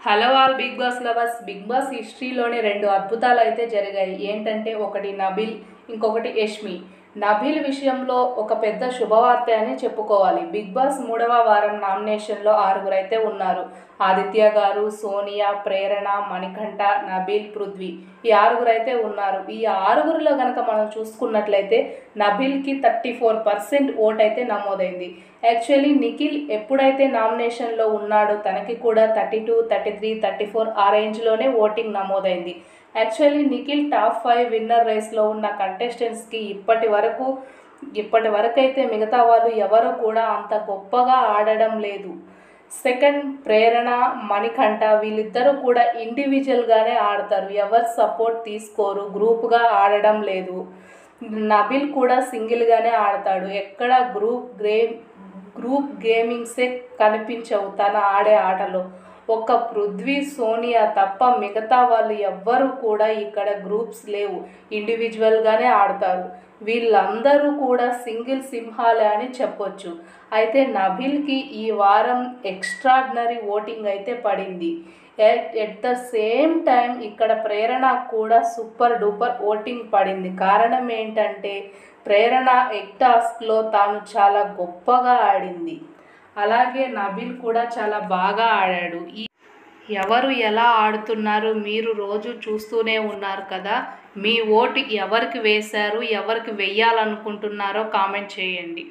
Hello all Bigg Boss lovers. Bigg Boss హిస్టరీలోనే రెండు అద్భుతాలు అయితే జరిగాయి. ఏంటంటే ఒకటి నబిల్, ఇంకొకటి యష్మి. నబిల్ విషయంలో ఒక పెద్ద శుభవార్త అని చెప్పుకోవాలి. బిగ్ బాస్ 3వ వారం నామినేషన్లో 6గురు అయితే ఉన్నారు. ఆదిత్య గారు, సోనియా, ప్రేరణ, మణికంఠ, నబిల్, పృథ్వీ, ఈ 6గురు అయితే ఉన్నారు. ఈ 6గురిలో కనుక మనం చూసుకున్నట్లయితే నబిల్కి 34% ఓట్ అయితే నమోదైంది. యాక్చువల్లీ నిఖిల్ ఎప్పుడైతే నామినేషన్లో ఉన్నాడో తనకి కూడా 32, 33, 34 ఆ రేంజ్లోనే ఓటింగ్ నమోదైంది. యాక్చువల్లీ నిఖిల్ టాప్ 5 విన్నర్ రేస్లో ఉన్న కంటెస్టెంట్స్కి ఇప్పటి వరకు అయితే మిగతా వాళ్ళు ఎవరు కూడా అంత గొప్పగా ఆడడం లేదు. సెకండ్ ప్రేరణ, మణికంఠ, వీళ్ళిద్దరూ కూడా ఇండివిజువల్గానే ఆడతారు, ఎవరు సపోర్ట్ తీసుకోరు, గ్రూప్గా ఆడడం లేదు. నబిల్ కూడా సింగిల్గానే ఆడతాడు, ఎక్కడ గ్రూప్ గేమింగ్సే కనిపించవు తన ఆడే ఆటలో. ఒక్క పృథ్వీ, సోనియా తప్ప మిగతా వాళ్ళు ఎవ్వరు కూడా ఇక్కడ గ్రూప్స్ లేవు, ఇండివిజువల్గానే ఆడతారు. వీళ్ళందరూ కూడా సింగిల్ సింహాలే అని చెప్పొచ్చు. అయితే నబిల్కి ఈ వారం ఎక్స్ట్రాడినరీ ఓటింగ్ అయితే పడింది. ఎట్ ద సేమ్ టైం ఇక్కడ ప్రేరణ కూడా సూపర్ డూపర్ ఓటింగ్ పడింది. కారణం ఏంటంటే ప్రేరణ ఎగ్ టాస్క్లో తాను చాలా గొప్పగా ఆడింది. అలాగే నబిల్ కూడా చాలా బాగా ఆడాడు. ఎవరు ఎలా ఆడుతున్నారు మీరు రోజు చూస్తూనే ఉన్నారు కదా. మీ ఓటు ఎవరికి వేశారు, ఎవరికి వెయ్యాలనుకుంటున్నారో కామెంట్ చేయండి.